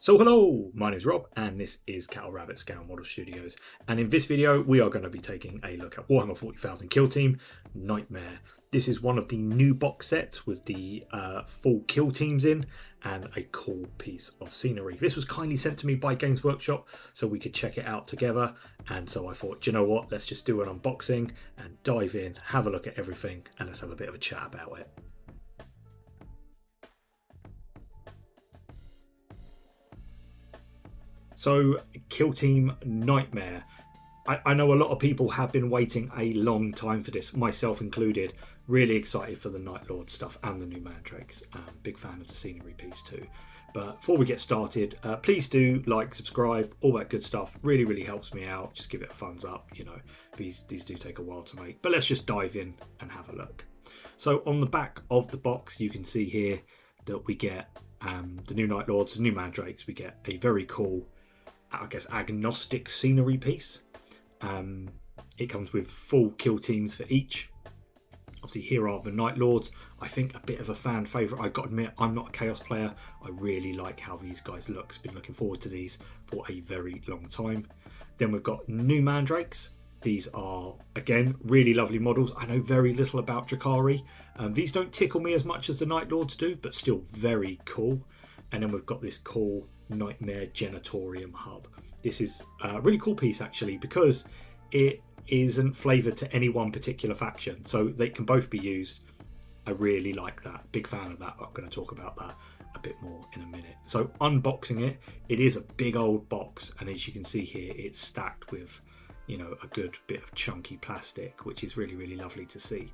So hello, my name is Rob and this is Cattle Rabbit Scale Model Studios, and in this video we are going to be taking a look at Warhammer 40,000 Kill Team Nightmare. This is one of the new box sets with the full kill teams in and a cool piece of scenery. This was kindly sent to me by Games Workshop so we could check it out together, and so I thought, do you know what, let's just do an unboxing and dive in, have a look at everything, and let's have a bit of a chat about it. So, Kill Team Nightmare. I know a lot of people have been waiting a long time for this, myself included. Really excited for the Night Lord stuff and the new Mandrakes. Big fan of the scenery piece too. But before we get started, please do like, subscribe, all that good stuff. Really, really helps me out. Just give it a thumbs up. You know, these do take a while to make. But let's just dive in and have a look. So on the back of the box, you can see here that we get the new Night Lords, the new Mandrakes. We get a very cool, I guess, agnostic scenery piece. It comes with full kill teams for each. Obviously here are the Night Lords. I think a bit of a fan favourite. I got to admit, I'm not a Chaos player. I really like how these guys look. Been looking forward to these for a very long time. Then we've got new Mandrakes. These are, again, really lovely models. I know very little about Drakari. These don't tickle me as much as the Night Lords do, but still very cool. And then we've got this cool Nightmare Genitorium hub. This is a really cool piece actually, because it isn't flavoured to any one particular faction, so they can both be used. I really like that. Big fan of that, but I'm going to talk about that a bit more in a minute. So unboxing it, it is a big old box, and as you can see here, it's stacked with, you know, a good bit of chunky plastic, which is really, really lovely to see.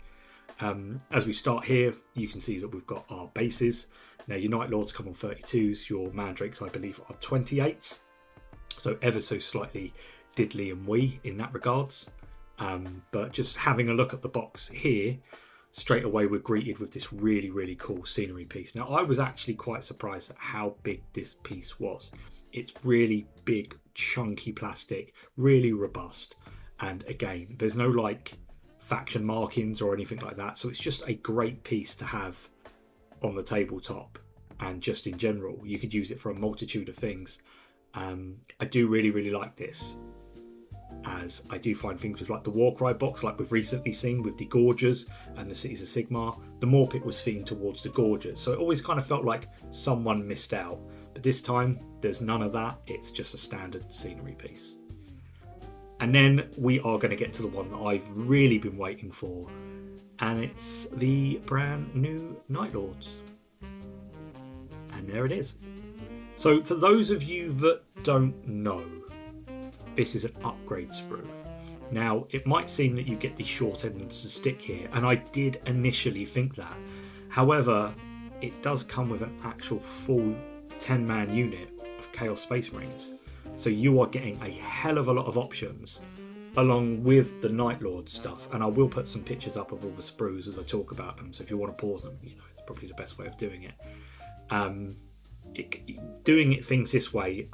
As we start here, you can see that we've got our bases. Now your Night Lords come on 32s, your Mandrakes I believe are 28s. So ever so slightly diddly and wee in that regards. But just having a look at the box here, straight away we're greeted with this really, really cool scenery piece. Now I was actually quite surprised at how big this piece was. It's really big, chunky plastic, really robust. And again, there's no like faction markings or anything like that. So it's just a great piece to have on the tabletop. And just in general, you could use it for a multitude of things. I do really, really like this, as I do find things with like the Warcry box, like we've recently seen with the Gorgers and the Cities of Sigmar, the Morpit was themed towards the Gorgers, so it always kind of felt like someone missed out. But this time there's none of that, it's just a standard scenery piece. And then we are going to get to the one that I've really been waiting for, and it's the brand new Night Lords. And there it is. So for those of you that don't know, this is an upgrade sprue. Now, it might seem that you get the short end of the stick here, and I did initially think that. However, it does come with an actual full 10-man unit of Chaos Space Marines. So you are getting a hell of a lot of options along with the Night Lord stuff. And I will put some pictures up of all the sprues as I talk about them. So if you want to pause them, you know, it's probably the best way of doing it. Doing things this way,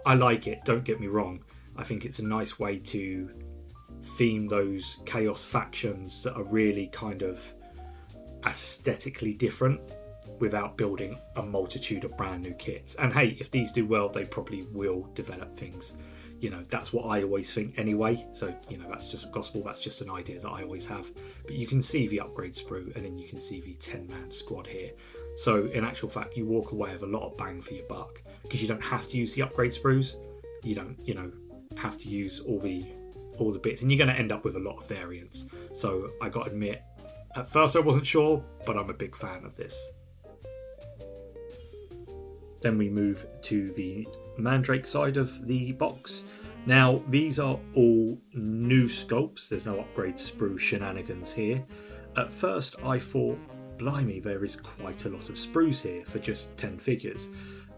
I like it, don't get me wrong. I think it's a nice way to theme those chaos factions that are really kind of aesthetically different without building a multitude of brand new kits. And hey, if these do well, they probably will develop things. You know, that's what I always think anyway. So, you know, that's just gospel, that's just an idea that I always have. But you can see the upgrade sprue, and then you can see the 10-man squad here. So in actual fact, you walk away with a lot of bang for your buck, because you don't have to use the upgrade sprues. You don't, you know, have to use all the bits, and you're going to end up with a lot of variants. So I got to admit, at first I wasn't sure, but I'm a big fan of this. Then we move to the Mandrake side of the box. Now these are all new sculpts. There's no upgrade sprue shenanigans here. At first I thought, blimey, there is quite a lot of sprues here for just 10 figures.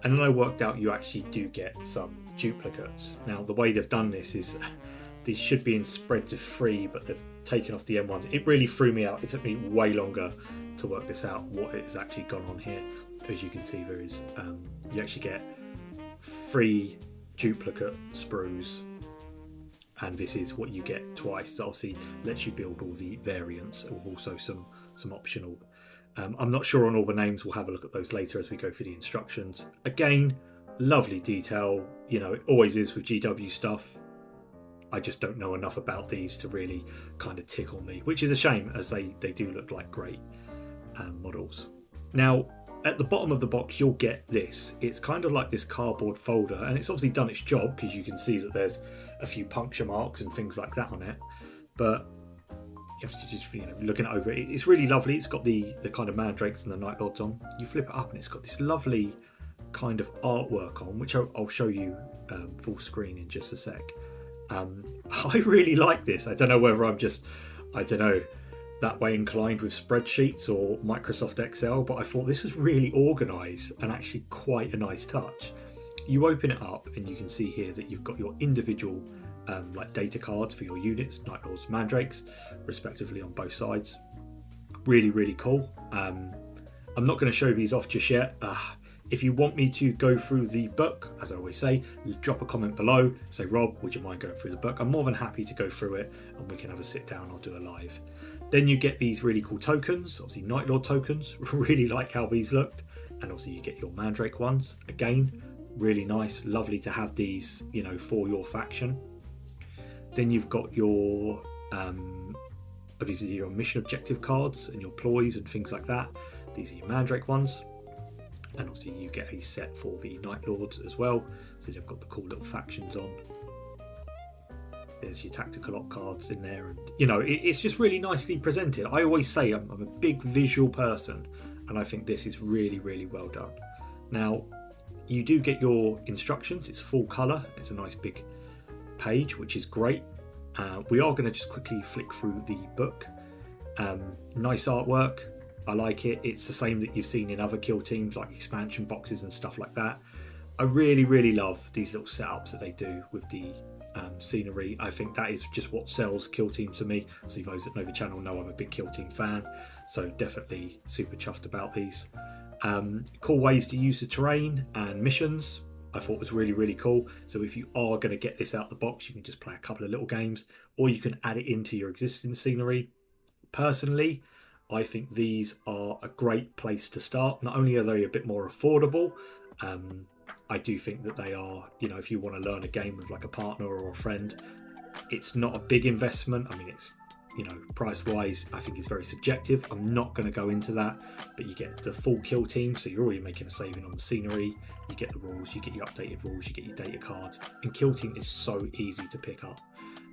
And then I worked out you actually do get some duplicates. Now the way they've done this is these should be in spreads of 3, but they've taken off the M1s. It really threw me out. It took me way longer to work this out, what it has actually gone on here. As you can see, there is you actually get 3 duplicate sprues, and this is what you get twice. So obviously lets you build all the variants, with also some optional. I'm not sure on all the names. We'll have a look at those later as we go through the instructions. Again, lovely detail. You know, it always is with GW stuff. I just don't know enough about these to really kind of tickle me, which is a shame, as they do look like great models. Now, at the bottom of the box, you'll get this. It's kind of like this cardboard folder, and it's obviously done its job because you can see that there's a few puncture marks and things like that on it. But just, you know, looking over it, it's really lovely. It's got the kind of Mandrakes and the Night Lords on. You flip it up, and it's got this lovely kind of artwork on, which I'll show you full screen in just a sec. I really like this. I don't know whether I'm just, I don't know, that way inclined with spreadsheets or Microsoft Excel, but I thought this was really organised and actually quite a nice touch. You open it up and you can see here that you've got your individual like data cards for your units, Night Lords, Mandrakes, respectively, on both sides. Really, really cool. I'm not going to show these off just yet. If you want me to go through the book, as I always say, drop a comment below. Say, Rob, would you mind going through the book? I'm more than happy to go through it, and we can have a sit down or do a live. Then you get these really cool tokens, obviously Night Lord tokens. Really like how these looked. And obviously you get your Mandrake ones. Again, really nice, lovely to have these, you know, for your faction. Then you've got your obviously your mission objective cards and your ploys and things like that. These are your Mandrake ones. And obviously you get a set for the Night Lords as well. So you've got the cool little factions on. There's your tactical op cards in there, and you know, it's just really nicely presented. I always say I'm a big visual person, and I think this is really, really well done. Now, you do get your instructions. It's full colour. It's a nice big page, which is great. We are going to just quickly flick through the book. Nice artwork. I like it. It's the same that you've seen in other kill teams, like expansion boxes and stuff like that. I really, really love these little setups that they do with the scenery. I think that is just what sells kill team to me. Obviously, those that know the channel know I'm a big kill team fan, so definitely super chuffed about these. Cool ways to use the terrain and missions, I thought was really, really cool. So if you are going to get this out the box, you can just play a couple of little games, or you can add it into your existing scenery. Personally, I think these are a great place to start. Not only are they a bit more affordable, I do think that they are, you know, if you want to learn a game with like a partner or a friend, it's not a big investment. I mean, it's, you know, price wise, I think it's very subjective. I'm not going to go into that, but you get the full kill team. So you're already making a saving on the scenery. You get the rules, you get your updated rules, you get your data cards, and kill team is so easy to pick up.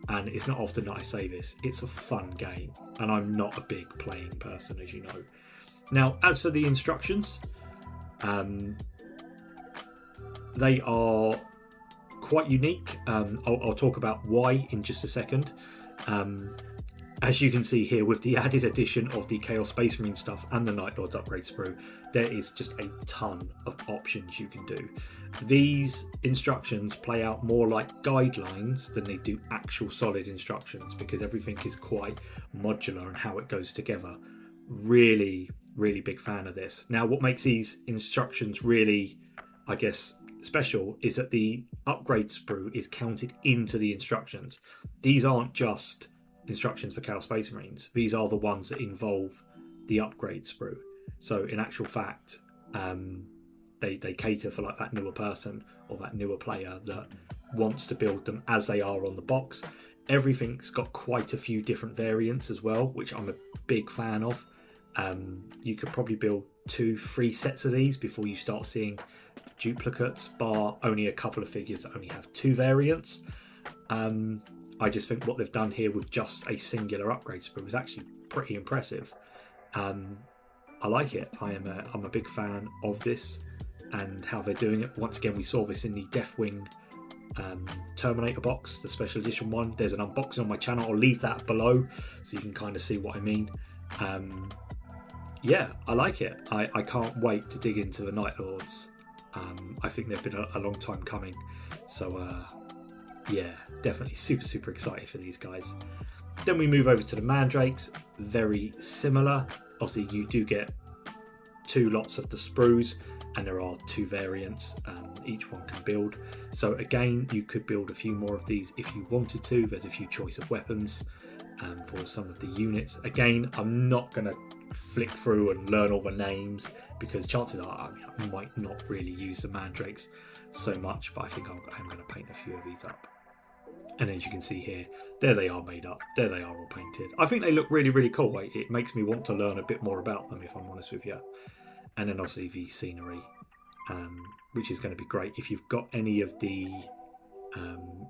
And it's not often that I say this, it's a fun game, and I'm not a big playing person, as you know. Now, as for the instructions, they are quite unique. I'll talk about why in just a second. As you can see here, with the added addition of the Chaos Space Marine stuff and the Night Lords upgrade sprue, there is just a ton of options you can do. These instructions play out more like guidelines than they do actual solid instructions, because everything is quite modular and how it goes together. Really, really big fan of this. Now, what makes these instructions really, I guess, special is that the upgrade sprue is counted into the instructions. These aren't just instructions for Chaos Space Marines. These are the ones that involve the upgrade sprue. So in actual fact, they cater for like that newer person or that newer player that wants to build them as they are on the box. Everything's got quite a few different variants as well, which I'm a big fan of. You could probably build 2-3 sets of these before you start seeing duplicates, bar only a couple of figures that only have 2 variants. I just think what they've done here with just a singular upgrade sprue is actually pretty impressive. I like it. I'm a big fan of this and how they're doing it. Once again, we saw this in the Deathwing Terminator box, the special edition one. There's an unboxing on my channel. I'll leave that below so you can kind of see what I mean. Yeah, I like it. I can't wait to dig into the Night Lords. I think they've been a long time coming. So yeah, definitely super excited for these guys. Then we move over to the Mandrakes. Very similar. Obviously, you do get 2 lots of the sprues, and there are 2 variants each one can build. So again, you could build a few more of these if you wanted to. There's a few choice of weapons for some of the units. Again, I'm not going to flick through and learn all the names, because chances are I might not really use the Mandrakes so much, but I think I'm going to paint a few of these up. And as you can see here, there they are made up, there they are all painted. I think they look really, really cool. It makes me want to learn a bit more about them, if I'm honest with you. And then obviously the scenery, which is going to be great. If you've got any of the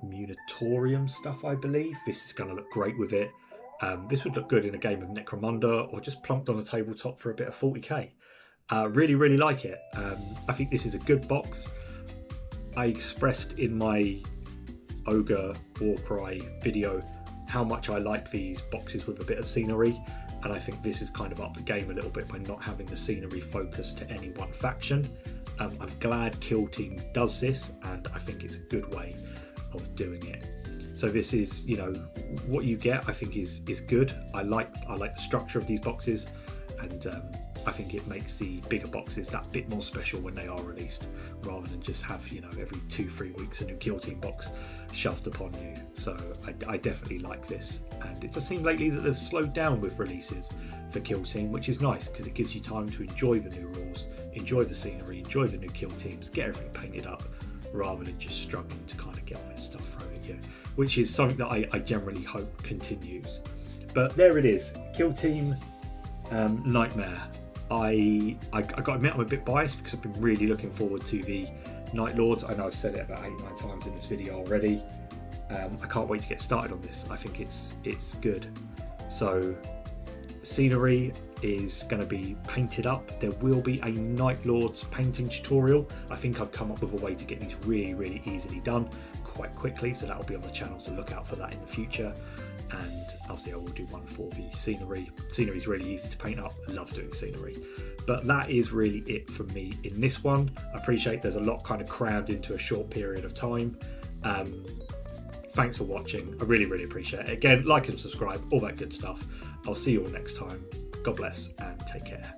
Munitorium stuff, I believe, this is going to look great with it. This would look good in a game of Necromunda, or just plunked on a tabletop for a bit of 40k. Really, really like it. I think this is a good box. I expressed in my Ogre Warcry video how much I like these boxes with a bit of scenery, and I think this has kind of upped the game a little bit by not having the scenery focused to any one faction. I'm glad Kill Team does this, and I think it's a good way of doing it. So this is, you know, what you get, I think is good. I like the structure of these boxes, and I think it makes the bigger boxes that bit more special when they are released, rather than just have, you know, every 2-3 weeks a new Kill Team box shoved upon you. So I definitely like this, and it does seem lately that they've slowed down with releases for Kill Team, which is nice because it gives you time to enjoy the new rules, enjoy the scenery, enjoy the new Kill Teams, get everything painted up, rather than just struggling to kind of get all this stuff thrown at you, which is something that I generally hope continues. But there it is, Kill Team Nightmare. I got to admit I'm a bit biased because I've been really looking forward to the Night Lords. I know I've said it about 8-9 times in this video already. I can't wait to get started on this. I think it's good. So scenery is going to be painted up. There will be a Night Lords painting tutorial. I think I've come up with a way to get these really, really easily done quite quickly, so that will be on the channel, so look out for that in the future. And obviously I will do one for the scenery. Scenery is really easy to paint up. I love doing scenery. But that is really it from me in this one. I appreciate there's a lot kind of crammed into a short period of time. Thanks for watching. I really, really appreciate it. Again, like and subscribe, all that good stuff. I'll see you all next time. God bless and take care.